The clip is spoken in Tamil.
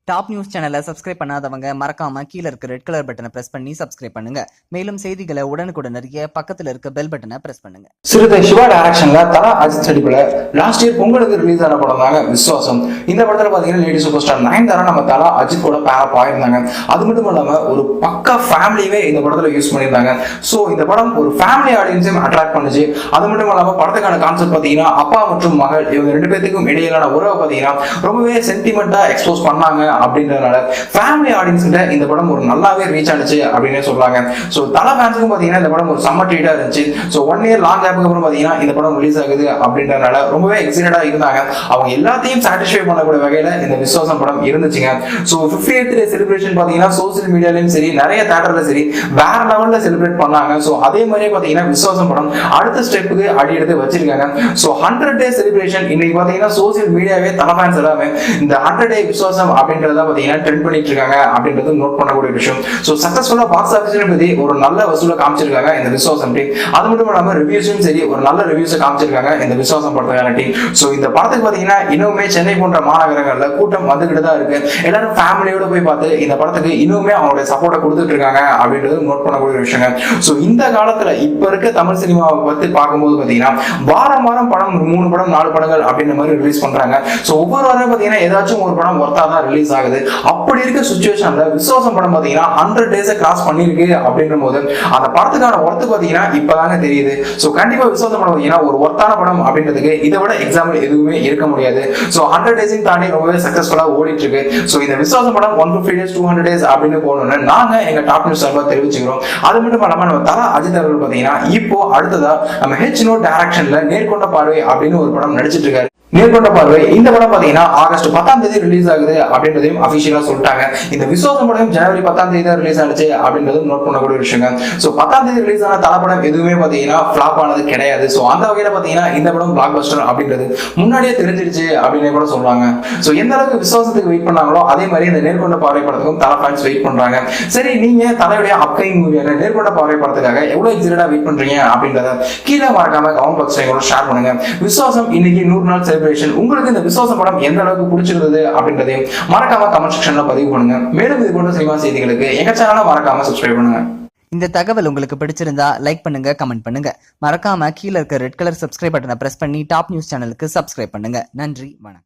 டாப் நியூஸ் சேனலை சப்ஸ்கிரைப் பண்ணாதவங்க மறக்காம கீழ இருக்க ரெட் கலர் பட்டனை பிரஸ் பண்ணி சப்ஸ்கிரைப் பண்ணுங்க. மேலும் செய்திகளை உடனுக்குடன் அறிய பக்கத்துல இருக்க பெல் பட்டனை பிரஸ் பண்ணுங்க. சிறுத்தை சிவா டைரக்ஷன்ல தலா அஜித் நடிப்புல லாஸ்ட் இயர் பொங்கலுக்கு ரிலீஸ் ஆன படம் தாங்க விஸ்வாசம். இந்த படத்துல பாத்தீங்கன்னா லேடி சூப்பர் ஸ்டார் நயன்தாரா நம்ம தலா அஜித் கூட பேரப் ஆயிருந்தாங்க. அது மட்டும் இல்லாம ஒரு பக்கா ஃபேமிலியே இந்த படத்துல யூஸ் பண்ணியிருந்தாங்க. சோ இந்த படம் ஒரு ஃபேமிலி ஆடியன்ஸையும் அட்ராக்ட் பண்ணுச்சு. அது மட்டும் இல்லாம படத்துக்கான கான்செப்ட் பாத்தீங்கன்னா அப்பா மற்றும் மகள் இவங்க ரெண்டு பேத்துக்கும் இடையிலான உறவை பாத்தீங்கன்னா ரொம்பவே சென்டிமெண்டா எக்ஸ்போஸ் பண்ணாங்க. அப்படின்றதுனால ஃபேமிலி ஆடியன்ஸ் கிட்ட இந்த படம் ஒரு நல்லாவே ரீச் ஆனிச்சு அப்படின்னு சொல்றாங்க. சோ தல ஃபேன்ஸுக்கும் பாத்தீங்கன்னா இந்த படம் ஒரு செம்ம ட்ரீட்டா இருந்துச்சு. சோ 1 இயர் லாங் கேப்புக்கு அப்புறம் பாத்தீங்கன்னா இந்த படம் ரிலீஸ் ஆகுது அப்படின்றதுனால ரொம்பவே எக்ஸைட்டடா இருந்தாங்க. அவங்க எல்லாத்தையும் சாட்டிஸ்ஃபை பண்ணக்கூடிய வகையில இந்த விஸ்வாசம் படம் இருந்துச்சுங்க. சோ 58th டே செலிப்ரேஷன் பாத்தீங்கன்னா சோசியல் மீடியாலயும் சரி நிறைய தியேட்டர்ல சரி வேற லெவல்ல செலிப்ரேட் பண்ணாங்க. சோ அதே மாதிரியே பாத்தீங்கன்னா விஸ்வாசம் படம் அடுத்த ஸ்டெப்புக்கு அடி எடுத்து வச்சிருக்காங்க. சோ 100 டே செலிப்ரேஷன் இன்னைக்கு பாத்தீங்கன்னா சோசியல் மீடியாவே தல ஃபேன்ஸ் எல்லாமே இந்த 100 டே விஸ்வாசம் அப்படின்றத பாத்தீங்கன்னா ட்ரெண்ட் பண்ணிட்டு இருக்காங்க அப்படின்றது நோட் பண்ணக்கூடிய விஷயம். சோ சக்சஸ்ஃபுல்லா பாக்ஸ் ஆபீஸ்ல பத்தி ஒரு நல்ல வசூல காமிச்சிருக்காங்க இந்த விஸ்வாசம் டீம். அது மட்டும் இல்லாம ரிவ்யூஸும் சரி ஒரு நல்ல ரிவ்யூஸ் காமிச்சிருக்காங்க இந்த விஸ்வாசம் படத்துக்கான டீம். சோ இந்த படத்துக்கு பாத்தீங்கன்னா இன்னுமே சென்னை போன்ற மாநகரங்கள்ல கூட்டம் வந்துகிட்டு தான் இருக்கு. எல்லாரும் ஃபேமிலியோட போய் பார்த்து இந்த படத்துக்கு இன்னுமே அவங்களுடைய சப்போர்ட்டை கொடுத்துட்டு இருக்காங்க அப்படின்றது நோட் பண்ணக்கூடிய விஷயங்க. சோ இந்த காலத்துல இப்ப இருக்க தமிழ் சினிமாவை பத்தி பார்க்கும்போது பாத்தீங்கன்னா வாரம் வாரம் படம் 3 படம் 4 படங்கள் அப்படின்ற மாதிரி ரிலீஸ் பண்றாங்க. சோ ஒவ்வொரு வாரம் பாத்தீங்கன்னா ஏதாச்சும் ஒரு படம் ஒர்த்தா தான் ரிலீஸ் ஆகுது. அப்படி இருக்க சிச்சுவேஷன்ல விஸ்வாசம் படம் பாத்தீங்கன்னா 100 டேஸ் கிராஸ் பண்ணிருக்கு அப்படின்ற போது அந்த படத்துக்கான ஒர்த்து பாத்தீங்கன்னா இப்பதாங்க தெரியுது. சோ கண்டிப்பா விஸ்வாசம் படம் பாத்தீங்கன்னா ஒரு ஒர்த்தான படம் அப்படின்றதுக்கு இதை விட எக்ஸாம்பிள் எதுவுமே இருக்க முடியாது. சோ 100 டேஸையும் தாண்டி ரொம்பவே சக்சஸ்ஃபுல்லா ஓடிட்டு இருக்கு. சோ இந்த விஸ்வாசம் படம் 150 டேஸ் 200 டேஸ் அப்படின்னு போகணும்னு நாங்க எங்க டாப் நியூஸ் சார்பா தெரிவிச்சுக்கிறோம். அது மட்டும் இல்லாம நம்ம தலா அஜித் அவர்கள் பாத்தீங்கன்னா இப்போ அடுத்ததா நம்ம ஹெச்னோ டைரக்ஷன்ல நேர்கொண்ட பார்வை அப்படின்னு ஒரு படம் நடிச்சிட்டு இருக்காரு. நேர்கொண்ட பார்வை இந்த படம் பாத்தீங்கன்னா ஆகஸ்ட் 10ஆம் தேதி ரிலீஸ் ஆகுது அப்படின்றதையும் அபிஷியலா சொல்லிட்டாங்க. இந்த விஸ்வாசம் படம் ஜனவரி 10ஆம் தேதி தான் ரிலீஸ் ஆனிச்சு அப்படின்றதும் நோட் பண்ணக்கூடிய விஷயங்க. சோ 10ஆம் தேதி ரிலீஸ் ஆன தல படம் எதுவுமே பாத்தீங்கன்னா ஃபிளாப் ஆனது கிடையாது. சோ அந்த வகையில பாத்தீங்கன்னா இந்த படம் பிளாக் பஸ்டர் அப்படின்றது முன்னாடியே தெரிஞ்சிருச்சு அப்படின்னு கூட சொல்றாங்க. சோ எந்த அளவுக்கு விஸ்வாசத்துக்கு வெயிட் பண்ணாங்களோ அதே மாதிரி இந்த நேர்கொண்ட பார்வை படத்துக்கும் தல ஃபேன்ஸ் வெயிட் பண்றாங்க. சரி நீங்க தலையுடைய அப்கமிங் மூவியான நேர்கொண்ட பார்வை படத்துக்காக எவ்வளவு எக்ஸைட்டடா வெயிட் பண்றீங்க அப்படின்றத கீழே மறக்காம கமெண்ட் பாக்ஸ்ல கூட ஷேர் பண்ணுங்க. விஸ்வாசம் இன்னைக்கு 100 நாள் செலிப்ரேஷன் உங்களுக்கு இந்த விஸ்வாசம் படம் எந்த அளவுக்கு பிடிச்சிருந்தது அப்படின்றதையும் மறக்காம கமெண்ட் செக்ஷன்ல பதிவு பண்ணுங்க. மேலும் இது போன்ற சினிமா செய்திகளுக்கு எங்க சேனலை மறக்காம சப்ஸ்கிரைப் பண்ணுங்க. இந்த தகவல் உங்களுக்கு பிடிச்சிருந்தா லைக் பண்ணுங்க, கமெண்ட் பண்ணுங்க. மறக்காம கீழ இருக்க ரெட் கலர் சப்ஸ்கிரைப் பட்டனை பிரஸ் பண்ணி டாப் நியூஸ் சேனலுக்கு சப்ஸ்கிரைப் பண்ணுங்க. நன்றி, வணக்கம்.